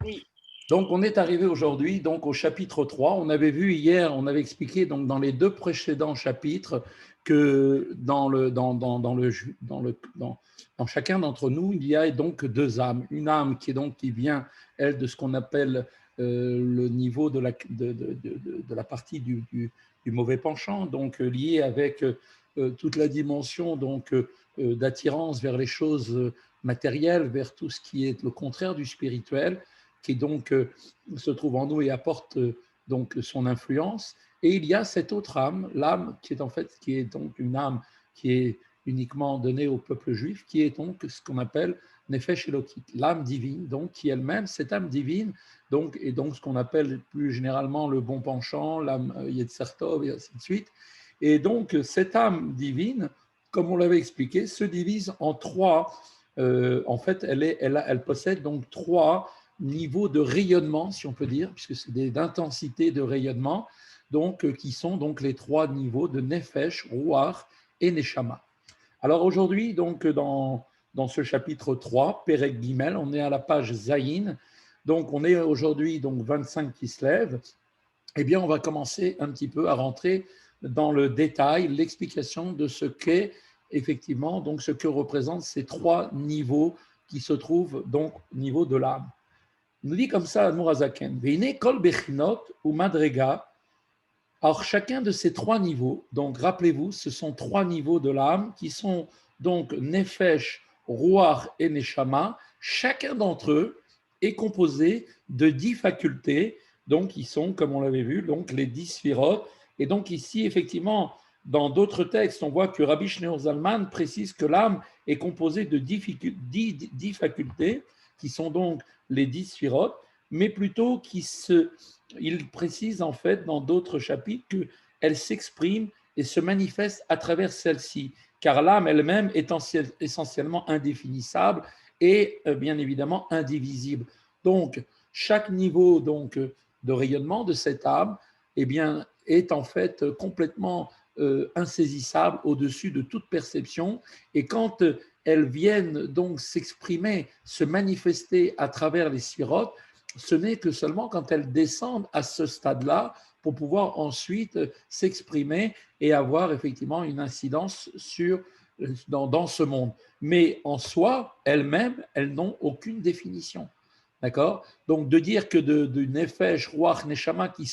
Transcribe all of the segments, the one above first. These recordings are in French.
Oui, Donc, on est arrivé aujourd'hui donc au chapitre 3. On avait vu hier, on avait expliqué donc dans les deux précédents chapitres que dans chacun d'entre nous, il y a donc deux âmes. Une âme qui vient, elle, de ce qu'on appelle le niveau de la partie du mauvais penchant, donc lié avec toute la dimension d'attirance vers les choses matérielles, vers tout ce qui est le contraire du spirituel qui donc se trouve en nous et apporte donc son influence. Et il y a cette autre âme, l'âme qui est donc une âme qui est uniquement donnée au peuple juif, qui est donc ce qu'on appelle Nefesh Elokit, l'âme divine, donc qui elle-même, cette âme divine, donc est donc ce qu'on appelle plus généralement le bon penchant, l'âme Yetzer Tov et ainsi de suite. Et donc cette âme divine, comme on l'avait expliqué, se divise en trois. En fait, elle possède donc trois niveaux de rayonnement, si on peut dire, puisque c'est d'intensité de rayonnement, donc qui sont donc les trois niveaux de Nefesh, Ruach et Neshama. Alors aujourd'hui, donc dans ce chapitre 3, Perek Gimel, on est à la page Zayin, donc on est aujourd'hui donc 25 qui se lèvent. Eh bien, on va commencer un petit peu à rentrer dans le détail, l'explication de ce qu'est effectivement donc ce que représentent ces trois niveaux qui se trouvent donc au niveau de l'âme. Il nous dit comme ça, Mourazaken, Veine kol bechinot ou madrega. Alors, chacun de ces trois niveaux, donc rappelez-vous, ce sont trois niveaux de l'âme qui sont donc Nefesh, Ruach et Neshama. Chacun d'entre eux est composé de 10 facultés, donc qui sont, comme on l'avait vu, donc les 10 sphirotes. Et donc ici, effectivement, dans d'autres textes, on voit que Rabbi Shneur Zalman précise que l'âme est composée de 10 facultés, qui sont donc les 10 sphirotes, mais plutôt il précise en fait dans d'autres chapitres qu'elle s'exprime et se manifeste à travers celle-ci, car l'âme elle-même est essentiellement indéfinissable et bien évidemment indivisible. Donc, chaque niveau de rayonnement de cette âme eh bien, est en fait complètement insaisissable au-dessus de toute perception. Et quand elles viennent donc s'exprimer, se manifester à travers les sphirotes, ce n'est que seulement quand elles descendent à ce stade-là pour pouvoir ensuite s'exprimer et avoir effectivement une incidence dans ce monde. Mais en soi, elles-mêmes, elles n'ont aucune définition. D'accord. Donc, de dire que de Nefesh, Ruach, Neshama, qui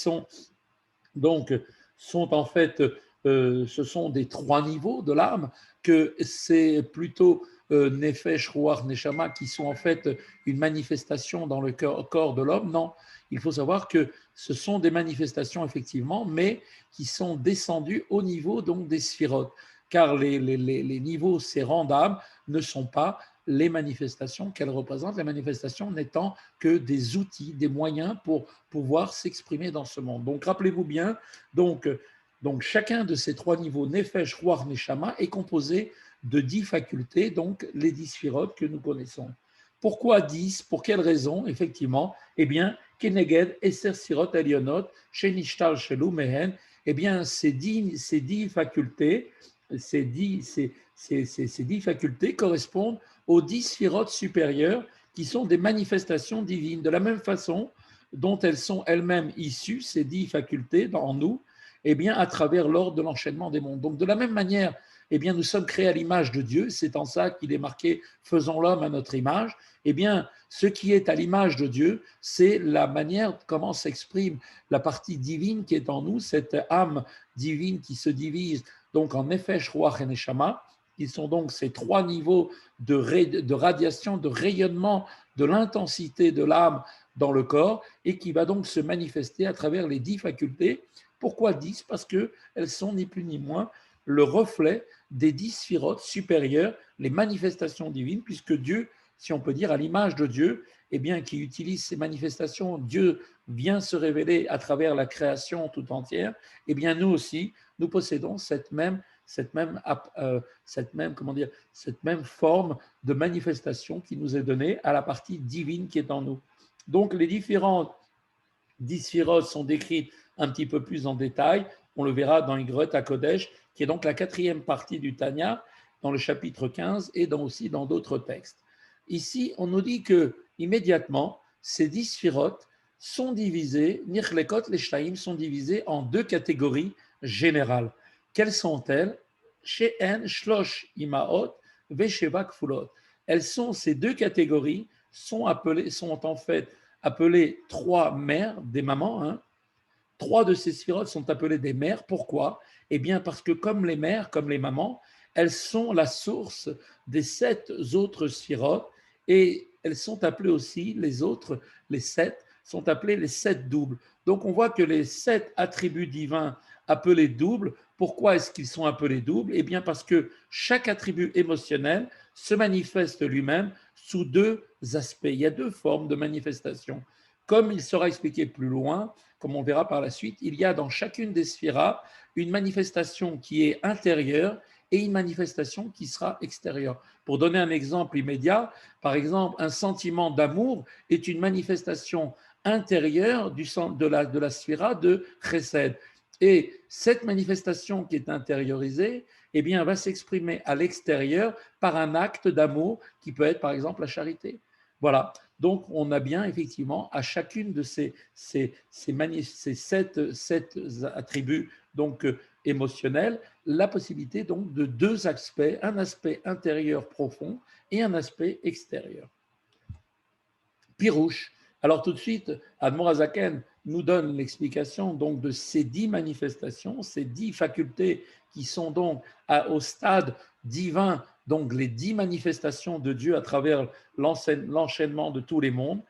donc, sont en fait, ce sont des trois niveaux de l'âme, que c'est plutôt Nefesh, Ruach, Neshama qui sont en fait une manifestation dans le corps de l'homme. Non, il faut savoir que ce sont des manifestations effectivement, mais qui sont descendues au niveau donc des sphirotes, car les niveaux, ces rangs d'âme ne sont pas les manifestations qu'elles représentent, les manifestations n'étant que des outils, des moyens pour pouvoir s'exprimer dans ce monde. Donc rappelez-vous bien, donc, donc chacun de ces trois niveaux, Nefesh, Ruach, Neshama, est composé de 10 facultés, donc les 10 sphirotes que nous connaissons. Pourquoi 10? Pour quelle raison? Effectivement, eh bien, Keneged, Eser Sirot Elionot, Shenishtal Shelu Mehen, eh bien, ces 10 facultés, ces 10 facultés correspondent aux 10 sphirotes supérieures qui sont des manifestations divines. De la même façon dont elles sont elles-mêmes issues, ces 10 facultés en nous, eh bien, à travers l'ordre de l'enchaînement des mondes. Donc, de la même manière, eh bien, nous sommes créés à l'image de Dieu, c'est en ça qu'il est marqué « faisons l'homme à notre image ». Eh bien, ce qui est à l'image de Dieu, c'est la manière comment s'exprime la partie divine qui est en nous, cette âme divine qui se divise donc en Nefesh, Ruach et Neshama, qui sont donc ces trois niveaux de radiation, de rayonnement de l'intensité de l'âme dans le corps et qui va donc se manifester à travers les 10 facultés. Pourquoi 10? Parce qu'elles sont ni plus ni moins le reflet des 10 sphirotes supérieures, les manifestations divines, puisque Dieu, si on peut dire à l'image de Dieu, eh bien, qui utilise ces manifestations, Dieu vient se révéler à travers la création tout entière, eh bien, nous aussi, nous possédons cette même forme de manifestation qui nous est donnée à la partie divine qui est en nous. Donc, les différentes 10 sphirotes sont décrites un petit peu plus en détail. On le verra dans Igrot à Kodesh, qui est donc la quatrième partie du Tanya, dans le chapitre 15 et aussi dans d'autres textes. Ici, on nous dit que immédiatement, ces 10 sphirotes sont divisées, Nirlekot, les Shtaim sont divisées en deux catégories générales. Quelles sont-elles? She'en Shlosh Imaot Vesheva Kfulot. Elles sont, ces deux catégories sont en fait appelées trois mères, des mamans. Hein. Trois de ces sphirotes sont appelées des mères. Pourquoi? Eh bien, parce que comme les mères, comme les mamans, elles sont la source des 7 autres sphirotes et elles sont appelées aussi, les autres, les 7, sont appelés les 7 doubles. Donc, on voit que les 7 attributs divins appelés doubles, pourquoi est-ce qu'ils sont appelés doubles? Eh bien, parce que chaque attribut émotionnel se manifeste lui-même sous deux aspects. Il y a deux formes de manifestation. Comme il sera expliqué plus loin, comme on verra par la suite, il y a dans chacune des sphiras une manifestation qui est intérieure et une manifestation qui sera extérieure. Pour donner un exemple immédiat, par exemple, un sentiment d'amour est une manifestation intérieure de la sphira de Chesed. Et cette manifestation qui est intériorisée, eh bien, va s'exprimer à l'extérieur par un acte d'amour qui peut être, par exemple, la charité. Voilà. Donc, on a bien, effectivement, à chacune de ces 7 attributs donc, émotionnels, la possibilité donc, de deux aspects, un aspect intérieur profond et un aspect extérieur. Pirouche. Alors, tout de suite, Admor Azaken nous donne l'explication donc, de ces 10 manifestations, ces 10 facultés qui sont donc au stade divin, donc les 10 manifestations de Dieu à travers l'enchaînement de tous les mondes.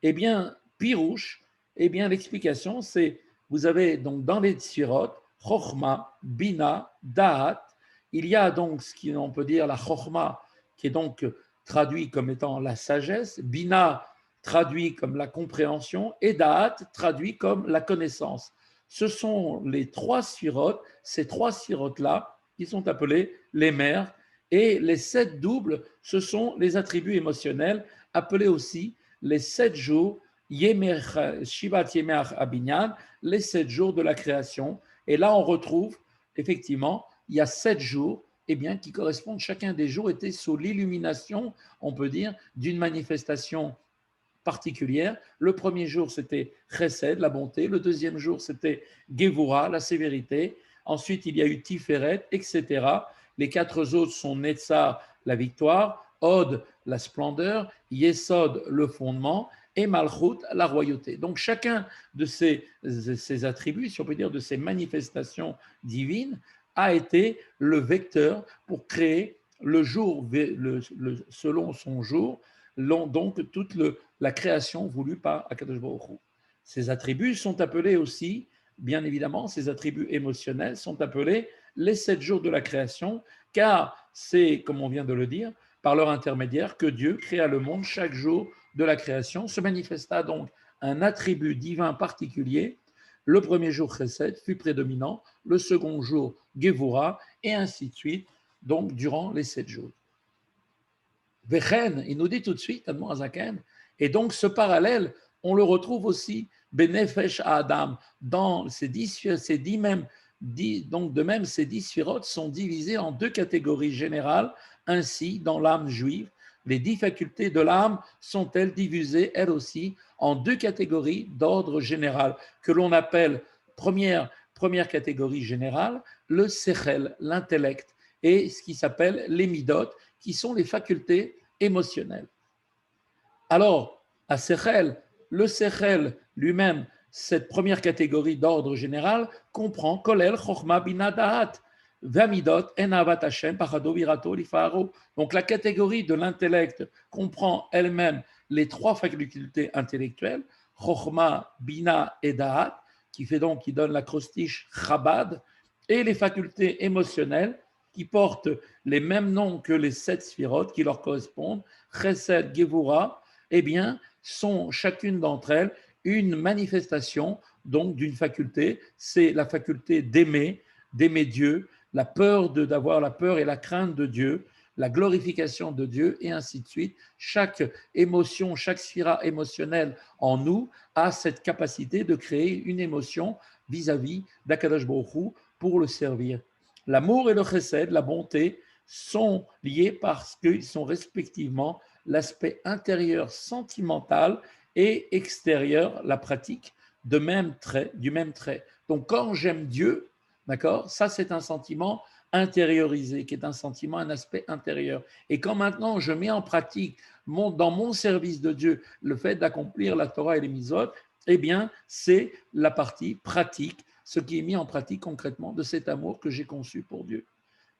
Eh bien, Pirouche, eh bien, l'explication, c'est, vous avez donc dans les Sphirot, Chochma, Bina, Da'at, il y a donc ce qu'on peut dire la Chochma, qui est donc traduit comme étant la sagesse, Bina, traduit comme la compréhension, et Da'at, traduit comme la connaissance. Ce sont les trois sphirotes, ces trois sphirotes-là, qui sont appelés les mères, et les 7 doubles, ce sont les attributs émotionnels, appelés aussi les 7 jours, Shivat Yemer Abinyan, les 7 jours de la création. Et là, on retrouve, effectivement, il y a 7 jours, eh bien, qui correspondent, chacun des jours était sous l'illumination, on peut dire, d'une manifestation particulière. Le premier jour, c'était Chesed, la bonté. Le deuxième jour, c'était Gevura, la sévérité. Ensuite, il y a eu Tiferet, etc. Les 4 autres sont Netzar, la victoire, Od, la splendeur, Yesod, le fondement, et Malchut, la royauté. Donc, chacun de ces attributs, si on peut dire, de ces manifestations divines, a été le vecteur pour créer le jour, selon son jour, donc toute la création voulue par Akadosh Baruch Hu. Ces attributs sont appelés aussi, bien évidemment, ces attributs émotionnels sont appelés les 7 jours de la création, car c'est, comme on vient de le dire, par leur intermédiaire que Dieu créa le monde chaque jour de la création. Se manifesta donc un attribut divin particulier. Le premier jour, Chesed, fut prédominant, le second jour, Gevura, et ainsi de suite, donc durant les 7 jours. Vechen, il nous dit tout de suite, Admor Azaken, et donc ce parallèle, on le retrouve aussi, Benefesh à Adam, dans ces 10 mêmes, donc de même, ces 10 sphirotes sont divisées en deux catégories générales, ainsi dans l'âme juive, les 10 facultés de l'âme sont-elles divisées, elles aussi, en deux catégories d'ordre général, que l'on appelle première catégorie générale, le sechel, l'intellect, et ce qui s'appelle les midot, qui sont les facultés émotionnelles. Alors, à Sechel, le Sechel lui-même, cette première catégorie d'ordre général, comprend Kolel, Chochma, Bina, Da'at, Vamidot, Enavat Hashem, Parado, Virato, Lifaro. Donc, la catégorie de l'intellect comprend elle-même les 3 facultés intellectuelles, Chochma, Bina et Da'at, qui donne l'acrostiche Chabad, et les facultés émotionnelles, qui portent les mêmes noms que les 7 sphirotes qui leur correspondent, Chesed, Gevura, eh bien, sont chacune d'entre elles une manifestation donc d'une faculté, c'est la faculté d'aimer Dieu, la peur d'avoir la peur et la crainte de Dieu, la glorification de Dieu, et ainsi de suite. Chaque émotion, chaque sphira émotionnelle en nous a cette capacité de créer une émotion vis-à-vis d'Akadosh Baruch Hu pour le servir. L'amour et le chesed, la bonté, sont liés parce qu'ils sont respectivement l'aspect intérieur sentimental et extérieur, la pratique du même trait. Donc quand j'aime Dieu, d'accord, ça c'est un sentiment intériorisé, qui est un sentiment, un aspect intérieur. Et quand maintenant je mets en pratique dans mon service de Dieu le fait d'accomplir la Torah et les Mitzvot, eh bien c'est la partie pratique, ce qui est mis en pratique concrètement de cet amour que j'ai conçu pour Dieu.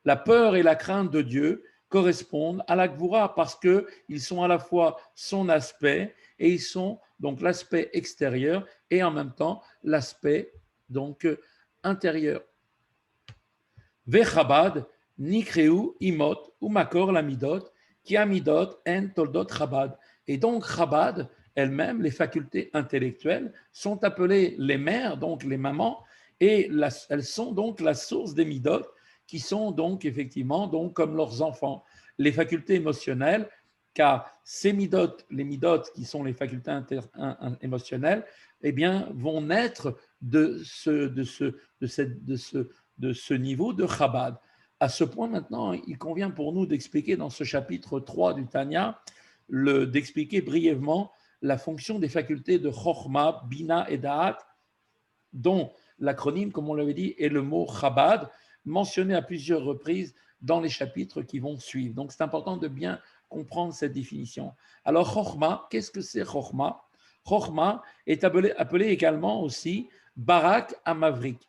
La peur et la crainte de Dieu correspondent à la Gvura parce qu'ils sont à la fois son aspect et ils sont donc l'aspect extérieur et en même temps l'aspect donc intérieur. Vechabad, Nikreu, Imot, ou Makor, la Midot, qui Amidot, En Toldot Chabad. Et donc Chabad, elles-mêmes, les facultés intellectuelles, sont appelées les mères, donc les mamans, et elles sont donc la source des Midot, qui sont donc effectivement donc comme leurs enfants. Les facultés émotionnelles, car ces Midot, les Midot qui sont les facultés émotionnelles, eh bien, vont naître de ce niveau de Chabad. À ce point maintenant, il convient pour nous d'expliquer dans ce chapitre 3 du Tanya, d'expliquer brièvement la fonction des facultés de Chochma, Bina et Da'at, dont l'acronyme, comme on l'avait dit, est le mot Chabad, mentionné à plusieurs reprises dans les chapitres qui vont suivre. Donc c'est important de bien comprendre cette définition. Alors Chochma, qu'est-ce que c'est Chochma? Chochma est appelé également aussi Barak Amavrik.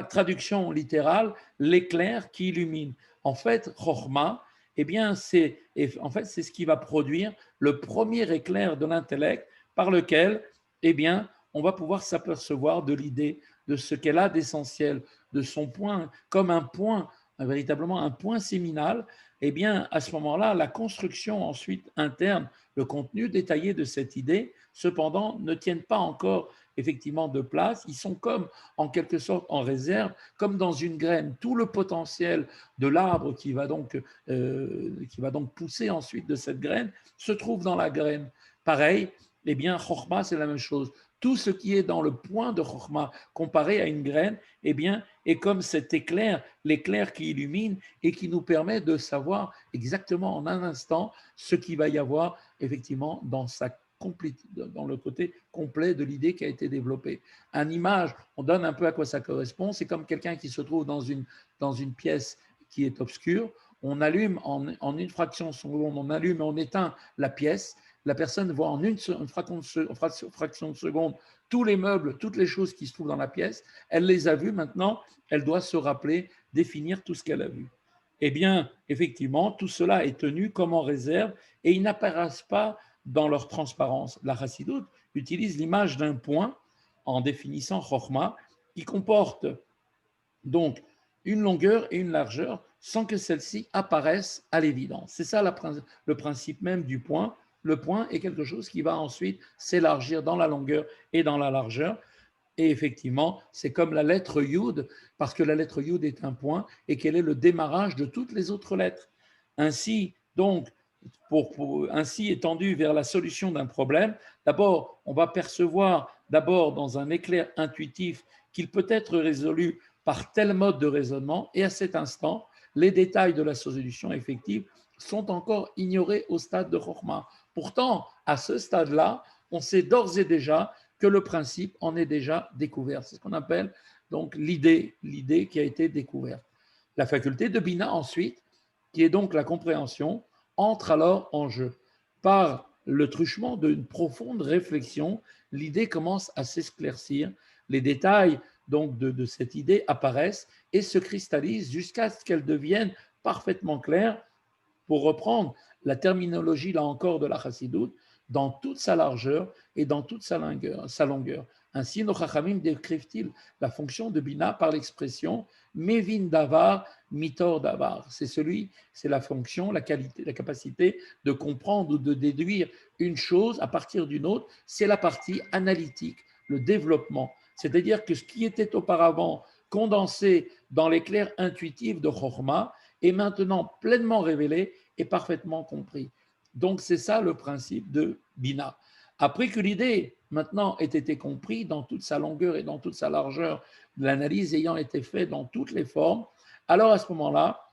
Traduction littérale, l'éclair qui illumine. En fait, Chochma, eh bien, c'est ce qui va produire le premier éclair de l'intellect par lequel, eh bien, on va pouvoir s'apercevoir de l'idée, de ce qu'elle a d'essentiel, de son point, comme un point, véritablement un point séminal. Eh bien, à ce moment-là, la construction ensuite interne, le contenu détaillé de cette idée, cependant, ne tiennent pas encore effectivement de place. Ils sont comme, en quelque sorte, en réserve, comme dans une graine. Tout le potentiel de l'arbre qui va donc pousser ensuite de cette graine se trouve dans la graine. Pareil, eh bien, Chokhmah, c'est la même chose. Tout ce qui est dans le point de Chokhmah comparé à une graine, eh bien, est comme cet éclair, l'éclair qui illumine et qui nous permet de savoir exactement en un instant ce qu'il va y avoir effectivement dans le côté complet de l'idée qui a été développée. Une image, on donne un peu à quoi ça correspond, c'est comme quelqu'un qui se trouve dans une pièce qui est obscure, on allume en une fraction de seconde, on allume et on éteint la pièce, la personne voit en une fraction de seconde tous les meubles, toutes les choses qui se trouvent dans la pièce, elle les a vues, maintenant, elle doit se rappeler, définir tout ce qu'elle a vu. Eh bien, effectivement, tout cela est tenu comme en réserve et ils n'apparaissent pas dans leur transparence. La Chassidoute utilise l'image d'un point en définissant Chokhmah qui comporte donc une longueur et une largeur sans que celle-ci apparaisse à l'évidence. C'est ça le principe même du point. Le point est quelque chose qui va ensuite s'élargir dans la longueur et dans la largeur. Et effectivement, c'est comme la lettre Yud, parce que la lettre Yud est un point et qu'elle est le démarrage de toutes les autres lettres. Ainsi, donc, ainsi étendu vers la solution d'un problème, d'abord, on va percevoir d'abord dans un éclair intuitif qu'il peut être résolu par tel mode de raisonnement, et à cet instant, les détails de la solution effective sont encore ignorés au stade de Chokhmah. Pourtant, à ce stade-là, on sait d'ores et déjà que le principe en est déjà découvert. C'est ce qu'on appelle donc l'idée qui a été découverte. La faculté de Bina ensuite, qui est donc la compréhension, entre alors en jeu. Par le truchement d'une profonde réflexion, l'idée commence à s'éclaircir. Les détails donc de cette idée apparaissent et se cristallisent jusqu'à ce qu'elle devienne parfaitement claire. Pour reprendre la terminologie, là encore, de la Chassidoute, dans toute sa largeur et dans toute sa longueur. Ainsi, nos Chachamim décrivent-ils la fonction de Bina par l'expression Mevin Davar, Mitor Davar. C'est la fonction, la qualité, la capacité de comprendre ou de déduire une chose à partir d'une autre. C'est la partie analytique, le développement. C'est-à-dire que ce qui était auparavant condensé dans l'éclair intuitif de Chokhmah est maintenant pleinement révélé et parfaitement compris. Donc c'est ça le principe de Bina. Après que l'idée maintenant ait été comprise dans toute sa longueur et dans toute sa largeur, l'analyse ayant été faite dans toutes les formes, alors à ce moment-là,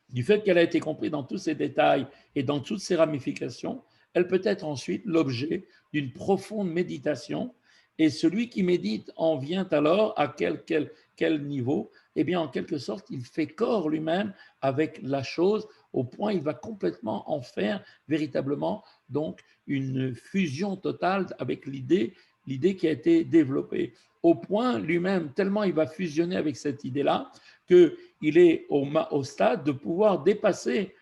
du fait qu'elle a été comprise dans tous ses détails et dans toutes ses ramifications, elle peut être ensuite l'objet d'une profonde méditation. Et celui qui médite en vient alors à quel niveau? Eh bien, en quelque sorte, il fait corps lui-même avec la chose, au point il va complètement en faire véritablement donc une fusion totale avec l'idée qui a été développée. Au point lui-même, tellement il va fusionner avec cette idée-là, qu'il est au stade de pouvoir dépasser.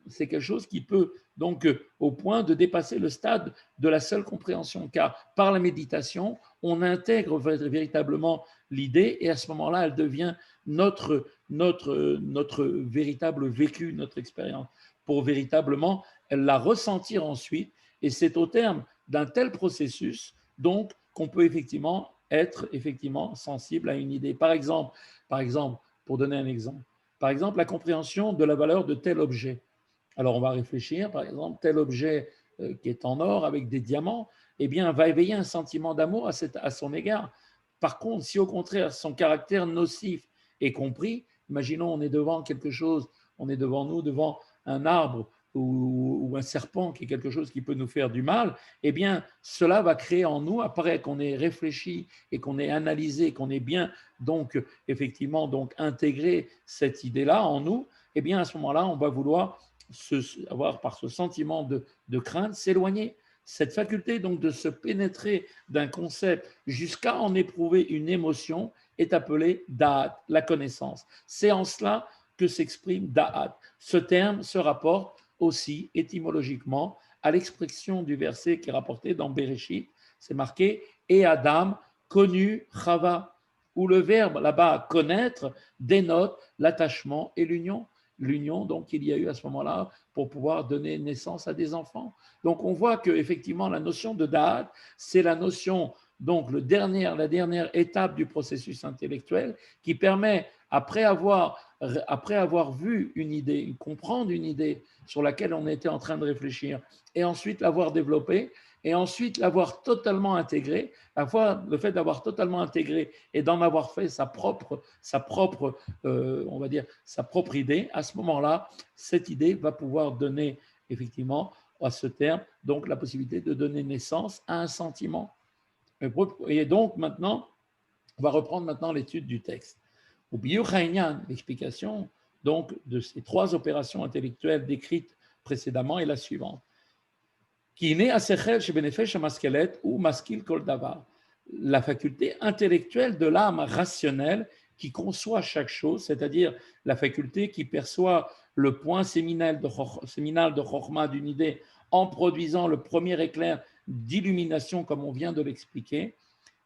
C'est quelque chose qui peut donc au point de dépasser le stade de la seule compréhension, car par la méditation, on intègre véritablement l'idée et à ce moment-là, elle devient notre véritable vécu, notre expérience, pour véritablement la ressentir ensuite. Et c'est au terme d'un tel processus, donc, qu'on peut effectivement être effectivement sensible à une idée. Par exemple, pour donner un exemple, par exemple, la compréhension de la valeur de tel objet. Alors, on va réfléchir, par exemple, tel objet qui est en or avec des diamants, eh bien, va éveiller un sentiment d'amour à son égard. Par contre, si au contraire, son caractère nocif est compris, imaginons, on est devant quelque chose, on est devant nous, devant un arbre ou un serpent qui est quelque chose qui peut nous faire du mal, eh bien, cela va créer en nous, après qu'on ait réfléchi et qu'on ait analysé, qu'on ait bien, donc, effectivement, donc, intégré cette idée-là en nous, eh bien, à ce moment-là, on va vouloir avoir par ce sentiment de crainte, s'éloigner. Cette faculté donc de se pénétrer d'un concept jusqu'à en éprouver une émotion est appelée da'at, la connaissance. C'est en cela que s'exprime da'at. Ce terme se rapporte aussi étymologiquement à l'expression du verset qui est rapporté dans Bereshit. C'est marqué et Adam connu Chava, où le verbe là-bas connaître dénote l'attachement et l'union. L'union, donc, il y a eu à ce moment-là pour pouvoir donner naissance à des enfants. Donc, on voit que effectivement la notion de da'at, c'est la notion, donc, la dernière étape du processus intellectuel qui permet, après avoir vu une idée, comprendre une idée sur laquelle on était en train de réfléchir, et ensuite l'avoir développée, et ensuite l'avoir totalement intégrée, le fait d'avoir totalement intégré et d'en avoir fait sa propre on va dire, sa propre idée, à ce moment-là, cette idée va pouvoir donner effectivement à ce terme donc la possibilité de donner naissance à un sentiment. Et donc maintenant, on va reprendre maintenant l'étude du texte. Au Biyuchaïnian, l'explication donc de ces trois opérations intellectuelles décrites précédemment est la suivante. Qui naît à Sechel chez Benefesh Maskelet ou Maskil Kol Davar. La faculté intellectuelle de l'âme rationnelle qui conçoit chaque chose, c'est-à-dire la faculté qui perçoit le point séminal de Chokhmah d'une idée en produisant le premier éclair d'illumination, comme on vient de l'expliquer,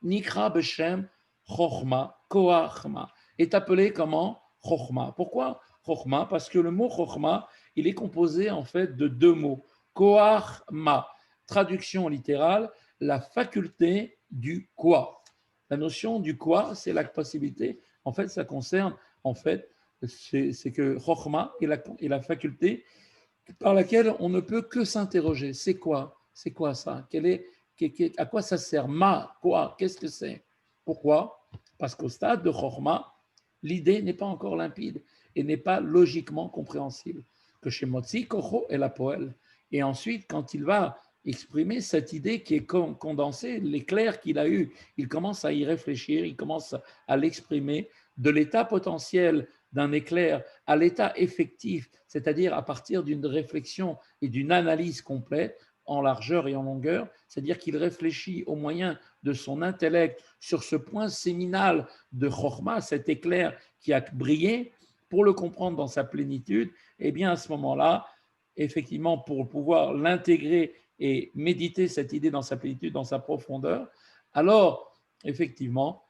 Nikra Beshem Chokhmah, Koachma, est appelé comment? Chokhmah. Pourquoi Chokhmah? Parce que le mot Chokhmah, il est composé en fait de deux mots. Koachma, traduction littérale, la faculté du quoi. La notion du quoi, c'est la possibilité, en fait, ça concerne, en fait, c'est que Chokhmah est la faculté par laquelle on ne peut que s'interroger. C'est quoi? C'est quoi ça? À quoi ça sert? Quoi? Qu'est-ce que c'est? Pourquoi? Parce qu'au stade de Chokhmah, l'idée n'est pas encore limpide et n'est pas logiquement compréhensible. Que chez Motzi, Kocho est la poêle. Et ensuite, quand il va exprimer cette idée qui est condensée, l'éclair qu'il a eu, il commence à y réfléchir, il commence à l'exprimer de l'état potentiel d'un éclair à l'état effectif, c'est-à-dire à partir d'une réflexion et d'une analyse complète en largeur et en longueur, c'est-à-dire qu'il réfléchit au moyen de son intellect sur ce point séminal de Chokhmah, cet éclair qui a brillé, pour le comprendre dans sa plénitude, et bien à ce moment-là, effectivement, pour pouvoir l'intégrer et méditer cette idée dans sa plénitude, dans sa profondeur, alors, effectivement,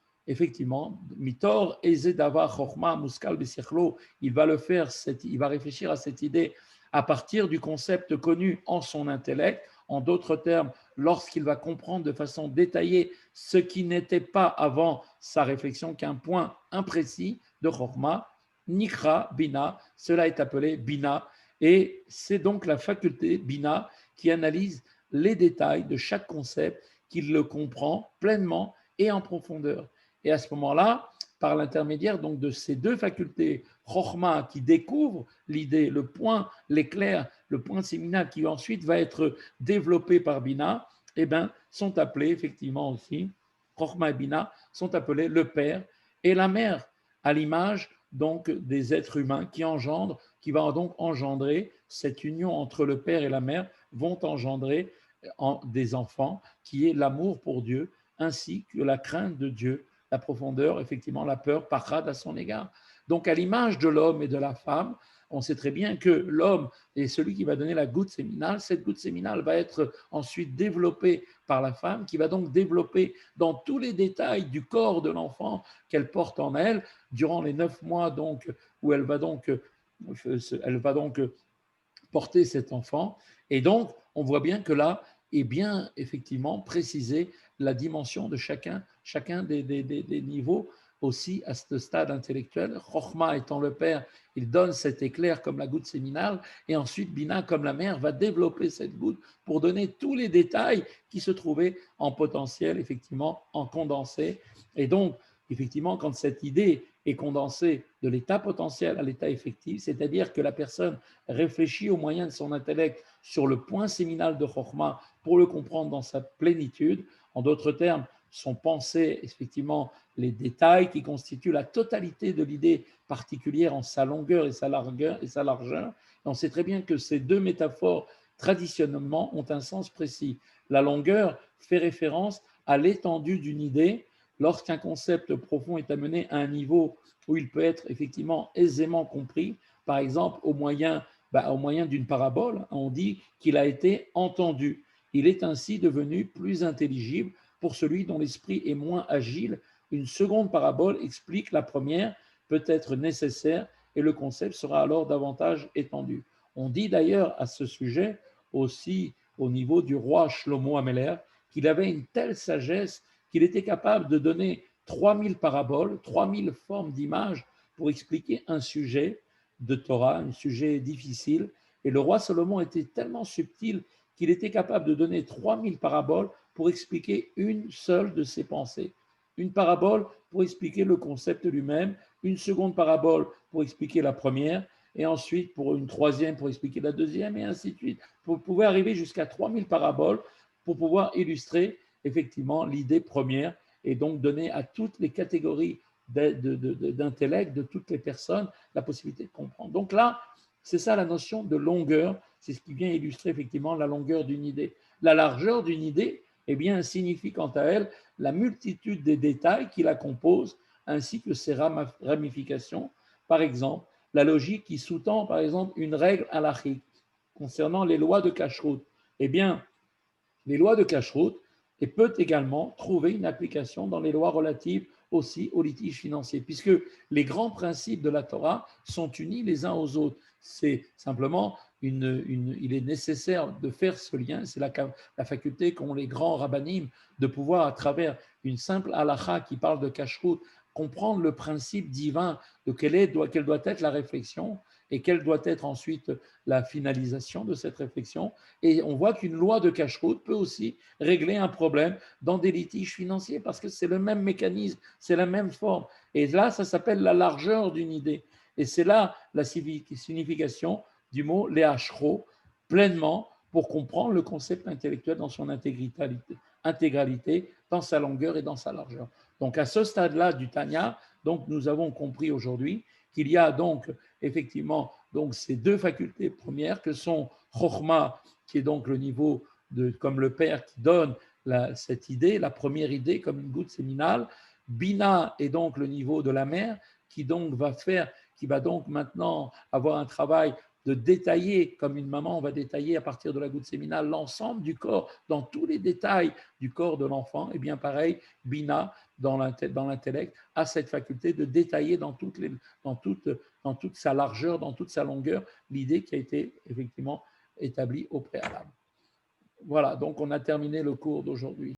Mitor, Ezedava, Chokhmah, Muskal, Besichlo, il va réfléchir à cette idée à partir du concept connu en son intellect. En d'autres termes, lorsqu'il va comprendre de façon détaillée ce qui n'était pas avant sa réflexion qu'un point imprécis de Chokhmah, Nikra, Bina, cela est appelé Bina, et c'est donc la faculté Bina qui analyse les détails de chaque concept, qui le comprend pleinement et en profondeur. Et à ce moment-là, par l'intermédiaire donc de ces deux facultés, Chokhmah qui découvre l'idée, le point, l'éclair, le point séminal qui ensuite va être développé par Bina, eh bien, sont appelés effectivement aussi, Chochma et Bina, sont appelés le père et la mère, à l'image donc des êtres humains qui engendrent, qui va donc engendrer cette union entre le père et la mère, vont engendrer des enfants, qui est l'amour pour Dieu, ainsi que la crainte de Dieu, la profondeur, effectivement, la peur, parade à son égard. Donc, à l'image de l'homme et de la femme, on sait très bien que l'homme est celui qui va donner la goutte séminale. Cette goutte séminale va être ensuite développée par la femme, qui va donc développer dans tous les détails du corps de l'enfant qu'elle porte en elle durant les 9 mois donc, où elle va donc porter cet enfant. Et donc, on voit bien que là est bien effectivement précisé la dimension de chacun des niveaux aussi à ce stade intellectuel. Chochma étant le père, il donne cet éclair comme la goutte séminale, et ensuite Bina, comme la mère, va développer cette goutte pour donner tous les détails qui se trouvaient en potentiel, effectivement, en condensé. Et donc, effectivement, quand cette idée est condensée de l'état potentiel à l'état effectif, c'est-à-dire que la personne réfléchit au moyen de son intellect sur le point séminal de Chochma pour le comprendre dans sa plénitude. En d'autres termes, sont pensés effectivement les détails qui constituent la totalité de l'idée particulière en sa longueur et sa largeur. Et on sait très bien que ces deux métaphores traditionnellement ont un sens précis. La longueur fait référence à l'étendue d'une idée. Lorsqu'un concept profond est amené à un niveau où il peut être effectivement aisément compris, par exemple au moyen d'une parabole, on dit qu'il a été entendu. Il est ainsi devenu plus intelligible pour celui dont l'esprit est moins agile. Une seconde parabole explique la première, peut être nécessaire, et le concept sera alors davantage étendu. On dit d'ailleurs à ce sujet aussi au niveau du roi Shlomo Améler qu'il avait une telle sagesse qu'il était capable de donner 3000 paraboles, 3000 formes d'images pour expliquer un sujet de Torah, un sujet difficile. Et le roi Salomon était tellement subtil qu'il était capable de donner 3000 paraboles pour expliquer une seule de ses pensées. Une parabole pour expliquer le concept lui-même, une seconde parabole pour expliquer la première, et ensuite pour une troisième pour expliquer la deuxième, et ainsi de suite, pour pouvoir arriver jusqu'à 3000 paraboles pour pouvoir illustrer effectivement l'idée première et donc donner à toutes les catégories d'intellect de toutes les personnes la possibilité de comprendre. Donc là, c'est ça la notion de longueur, c'est ce qui vient illustrer effectivement la longueur d'une idée. La largeur d'une idée, eh bien, signifie quant à elle la multitude des détails qui la composent ainsi que ses ramifications. Par exemple, la logique qui sous-tend, par exemple, une règle halachique concernant les lois de Kashrut. Eh bien, les lois de Kashrut et peut également trouver une application dans les lois relatives aussi aux litiges financiers, puisque les grands principes de la Torah sont unis les uns aux autres. C'est simplement il est nécessaire de faire ce lien, c'est la faculté qu'ont les grands rabbanim de pouvoir, à travers une simple halakha qui parle de kashrut, comprendre le principe divin de quelle doit être la réflexion et quelle doit être ensuite la finalisation de cette réflexion. Et on voit qu'une loi de kashrut peut aussi régler un problème dans des litiges financiers parce que c'est le même mécanisme, c'est la même forme. Et là, ça s'appelle la largeur d'une idée. Et c'est là la signification du mot léachro, pleinement, pour comprendre le concept intellectuel dans son intégralité, dans sa longueur et dans sa largeur. Donc à ce stade-là du Tanya, donc nous avons compris aujourd'hui qu'il y a donc effectivement donc ces deux facultés premières que sont Chochma, qui est donc le niveau de comme le père qui donne cette idée, la première idée comme une goutte séminale. Bina est donc le niveau de la mère qui va donc maintenant avoir un travail de détailler, comme une maman va détailler à partir de la goutte séminale l'ensemble du corps, dans tous les détails du corps de l'enfant. Et bien pareil, Bina, dans l'intellect, a cette faculté de détailler dans toute sa largeur, dans toute sa longueur, l'idée qui a été effectivement établie au préalable. Voilà, donc on a terminé le cours d'aujourd'hui.